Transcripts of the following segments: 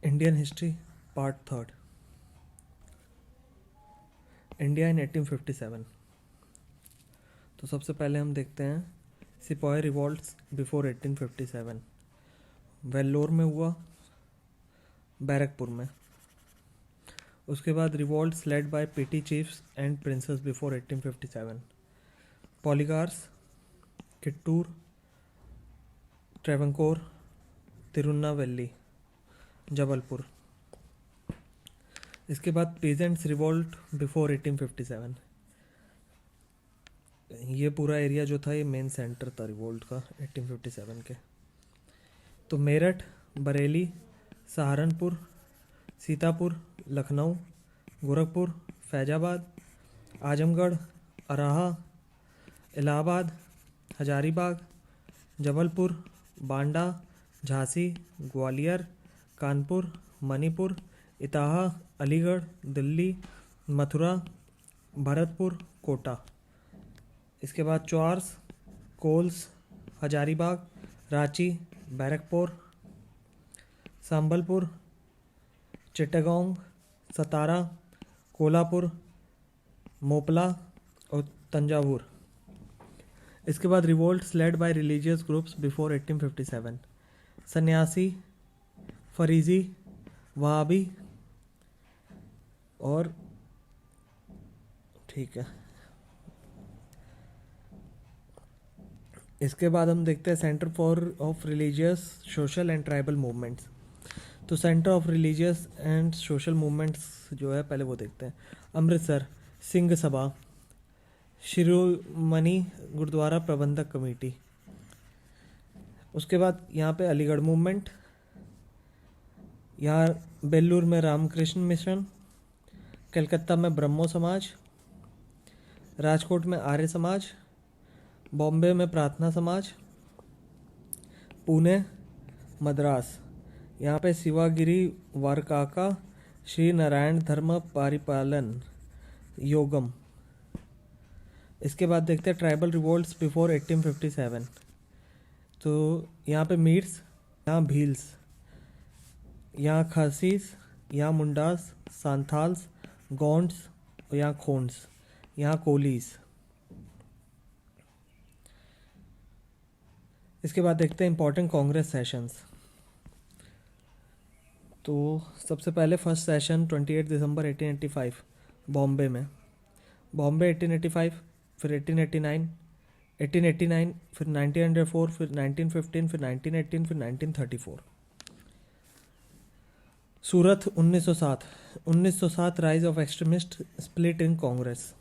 Indian history part third. India in 1857। तो सबसे पहले हम देखते हैं सिपाही रिवॉल्ट्स बिफोर 1857। वेल्लोर में हुआ, बैरकपुर में। उसके बाद revolts led by petty chiefs and princes before 1857। Poligars, Kittur, Travancore, Tirunelveli, Jabalpur. इसके बाद पीजेंट्स रिवॉल्ट बिफोर 1857। ये पूरा एरिया जो था ये मेन सेंटर था रिवॉल्ट का 1857 के। तो मेरठ, बरेली, सहारनपुर, सीतापुर, लखनऊ, गोरखपुर, फैजाबाद, आजमगढ़, अराहा, इलाहाबाद, हजारीबाग, जबलपुर, बांडा, झांसी, ग्वालियर, कानपुर, मणिपुर, इटाहा, अलीगढ़, दिल्ली, मथुरा, भरतपुर, कोटा। इसके बाद चौर्स, कोल्स, हजारीबाग, रांची, बैरकपुर, संबलपुर, चिट्टागोंग, सतारा, कोल्हापुर, मोपला और तंजावुर। इसके बाद revolts led by religious groups before 1857। सन्यासी, फरीजी, वहाबी और ठीक है। इसके बाद हम देखते हैं centre for of religious, social and tribal movements. तो centre of religious and social movements जो है पहले वो देखते हैं। अमृतसर सिंह सभा, शिरोमणि गुरुद्वारा प्रबंधक कमेटी। उसके बाद यहाँ पे अलीगढ़ मूवमेंट, यहाँ बेल्लूर में रामकृष्ण मिशन, कलकत्ता में ब्रह्मो समाज, राजकोट में आर्य समाज, बॉम्बे में प्रार्थना समाज, पुणे, मद्रास यहाँ पे शिवागिरी वारकाका श्री नारायण धर्म पारिपालन योगम। इसके बाद देखते हैं ट्राइबल रिवोल्ट्स बिफोर 1857। तो यहाँ पे मीट्स, यहाँ भील्स, यहाँ खासीस, यहाँ मुंडास, सांथाल्स, गोंड्स, यहाँ खोंड्स, यहाँ कोलीस। इसके बाद देखते हैं इंपॉर्टेंट कांग्रेस सेशंस। तो सबसे पहले फर्स्ट सेशन 28 दिसंबर 1885 बॉम्बे में। बॉम्बे 1885, फिर 1889, 1889, फिर 1904, फिर 1915, फिर 1918, फिर 1934। Surat 1907। 1907 rise of extremist split in Congress.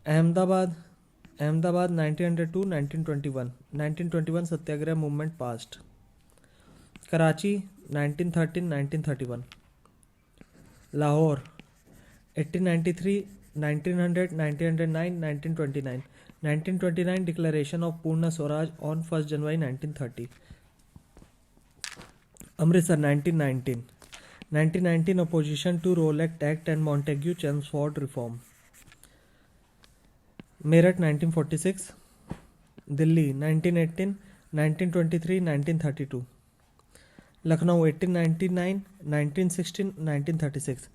Ahmedabad 1902, 1921, 1921 satyagraha movement past. Karachi 1913, 1931। Lahore 1893, 1900, 1909, 1929, 1929 declaration of Purna Swaraj on 1 January 1930। Amritsar 1919, 1919 opposition to Rowlatt act and Montagu Chelmsford reform. Meerut 1946, Delhi 1918, 1923, 1932। Lucknow 1899, 1916, 1936,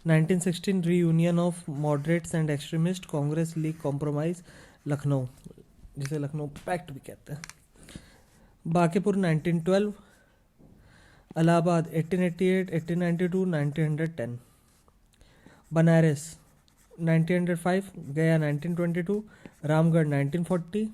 1916 reunion of moderates and extremist Congress league compromise Lucknow, जिसे लखनऊ पैक्ट भी कहते हैं। बांकीपुर 1912, इलाहाबाद 1888, 1892, 1910। बनारस 1905, गया 1922, Ramgarh 1940।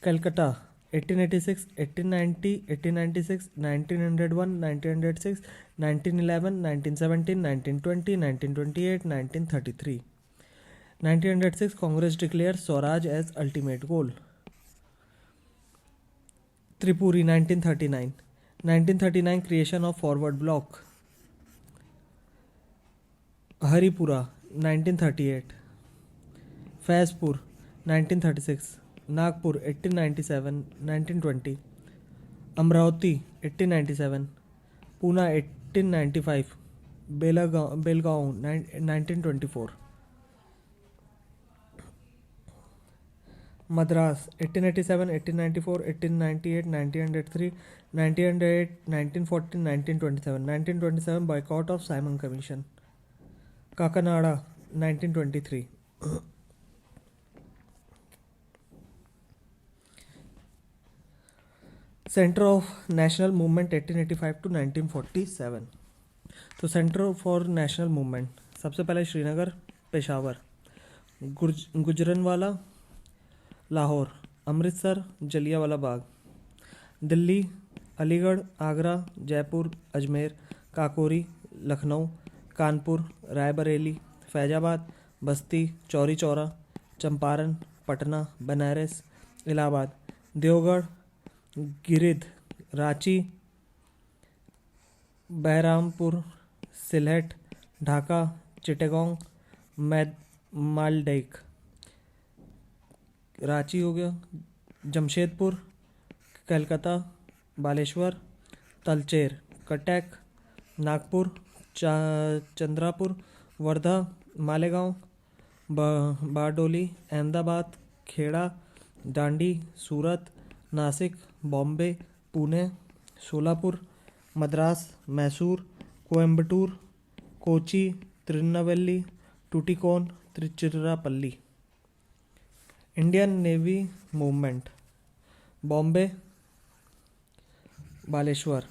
Calcutta 1886, 1890, 1896, 1901, 1906, 1911, 1917, 1920, 1928, 1933। 1906 Congress declare swaraj as ultimate goal. Tripuri 1939, 1939 creation of forward bloc. Haripura 1938, Faizpur 1936, Nagpur 1897, 1920, Amravati 1897, Poona 1895, Belgaum 1924। Madras 1887, 1894, 1898, 1903, 1908, 1914, 1927. 1927 boycott of Simon Commission. Kakanada 1923. Centre of national movement 1885 to 1947. तो centre for national movement सबसे पहले श्रीनगर, पेशावर, गुजरनवाला, लाहौर, अमृतसर, जलियांवाला बाग, दिल्ली, अलीगढ़, आगरा, जयपुर, अजमेर, काकोरी, लखनऊ, कानपुर, रायबरेली, फैजाबाद, बस्ती, चौरी चौरा, चंपारण, पटना, बनारस, इलाहाबाद, देवगढ़, गिरिध, रांची, बहरामपुर, सिलहट, ढाका, चिटगांव, मालडाई, रांची हो गया, Jamshedpur, Calcutta, Baleshwar, Talcher, Cuttack, Nagpur, Chandrapur, Wardha, Malegaon, Bardoli, Ahmedabad, Kheda, Dandi, Surat, Nashik, Bombay, Pune, Solapur, Madras, Mysore, Coimbatore, Kochi, Tirunelveli, Tuticorin, Tiruchirappalli. Indian navy movement Bombay, Baleshwar.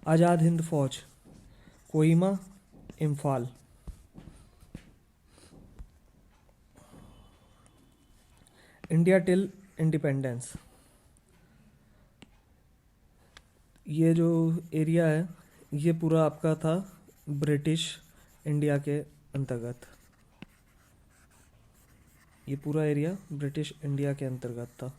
Azad Hind Fauj Kohima, Imphal. India till independence, ये जो एरिया है ये पूरा आपका था ब्रिटिश इंडिया के अंतर्गत. ये पूरा एरिया ब्रिटिश इंडिया के अंतर्गत था.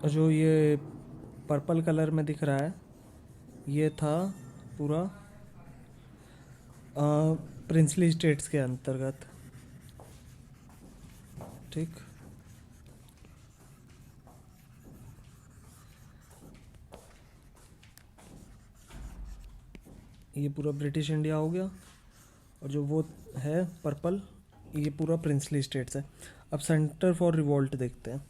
जो ये पर्पल कलर में दिख रहा है ये था पूरा प्रिंसली स्टेट्स के अंतर्गत. ठीक, ये पूरा ब्रिटिश इंडिया हो गया और जो वो है पर्पल ये पूरा प्रिंसली स्टेट्स है. अब सेंटर फॉर रिवोल्ट देखते हैं.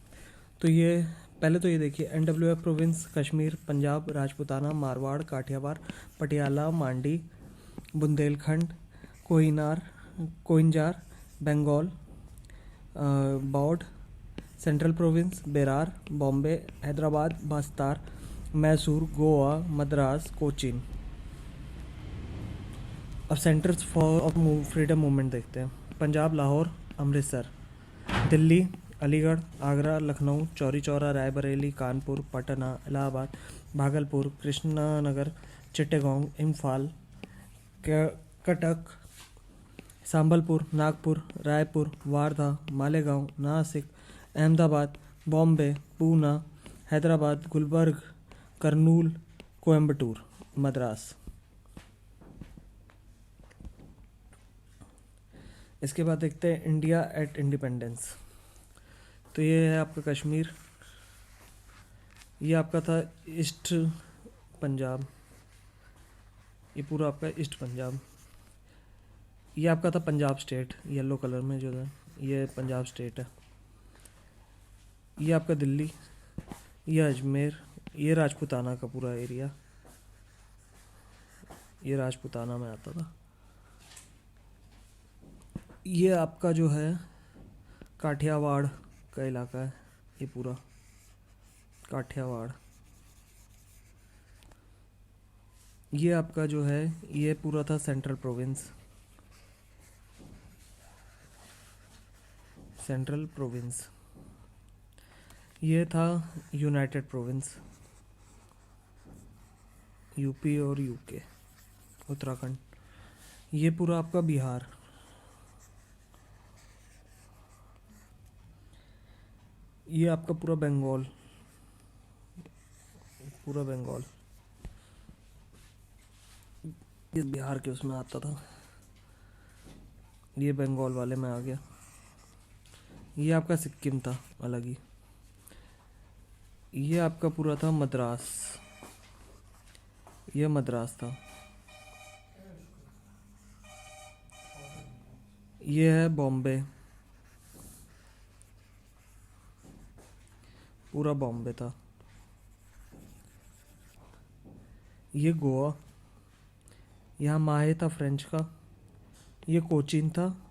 तो ये पहले तो ये देखिए NWF प्रोविंस कश्मीर, पंजाब, राजपूताना, मारवाड़, काठियावाड़, पटियाला, मांडी, बुंदेलखंड, कोहिंजार, बंगाल, बौड़, सेंट्रल प्रोविंस बेरार, बॉम्बे, हैदराबाद, बस्तार, मैसूर, गोवा, मद्रास, कोचीन. अब सेंटर्स फॉर फ्रीडम मूवमेंट देखते हैं. पंजाब लाहौर, अमृतसर, दिल्ली अलीगढ़, आगरा, लखनऊ, चौरी चौरा, रायबरेली, कानपुर, पटना, इलाहाबाद, भागलपुर, कृष्णनगर, चिट्टगांव, इम्फाल, कटक, संबलपुर, नागपुर, रायपुर, वारधा, मालेगांव, नासिक, अहमदाबाद, बॉम्बे, पूना, हैदराबाद, गुलबर्ग, करनूल, कोयम्बटूर, मद्रास. इसके बाद देखते हैं इंडिया एट इंडिपेंडेंस. तो ये है आपका कश्मीर, ये आपका था ईस्ट पंजाब, ये पूरा आपका ईस्ट पंजाब. ये आपका था पंजाब स्टेट, येलो कलर में जो है ये पंजाब स्टेट है. ये आपका दिल्ली, ये अजमेर, ये राजपूताना का पूरा एरिया, ये राजपूताना में आता था. ये आपका जो है काठियावाड़ का इलाका है, ये पूरा काठियावाड़. ये आपका जो है ये पूरा था सेंट्रल प्रोविंस, सेंट्रल प्रोविंस. ये था यूनाइटेड प्रोविंस, यूपी और यूके, उत्तराखंड. ये पूरा आपका बिहार. ये आपका पूरा बंगाल, पूरा बंगाल ये बिहार के उसमें आता था, ये बंगाल वाले में आ गया. ये आपका सिक्किम था अलग ही. ये आपका पूरा था मद्रास, ये मद्रास था। ये है बॉम्बे, पूरा बॉम्बे था। ये गोवा, यहाँ माहे था फ्रेंच का। ये कोचीन था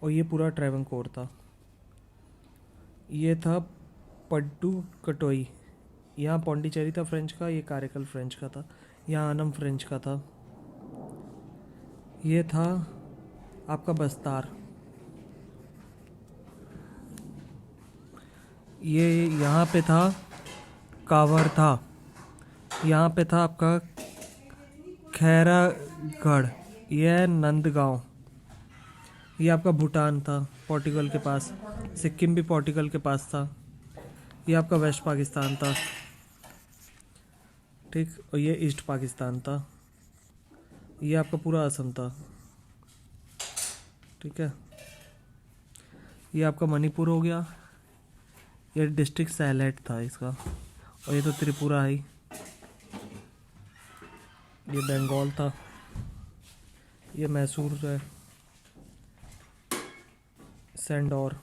और ये पूरा ट्रैवनकोर था। ये था पड्डू कटोई, यहाँ पौंडीचेरी था फ्रेंच का। ये कारेकल फ्रेंच का था। यहाँ आनम फ्रेंच का था। ये था आपका बस्तार। ये यहाँ पे था कावर था। यहाँ पे था आपका खैरागढ़। ये है नंदगांव। ये आपका भूटान था, पोर्टुगल के पास। सिक्किम भी पोर्टुगल के पास था। ये आपका वेस्ट पाकिस्तान था, ठीक। और ये ईस्ट पाकिस्तान था। ये आपका पूरा असम था, ठीक है। ये आपका मणिपुर हो गया। ये डिस्ट्रिक्ट सैलेट था इसका। और ये तो त्रिपुरा है। ये बंगाल था। ये मैसूर है, सेंडोर।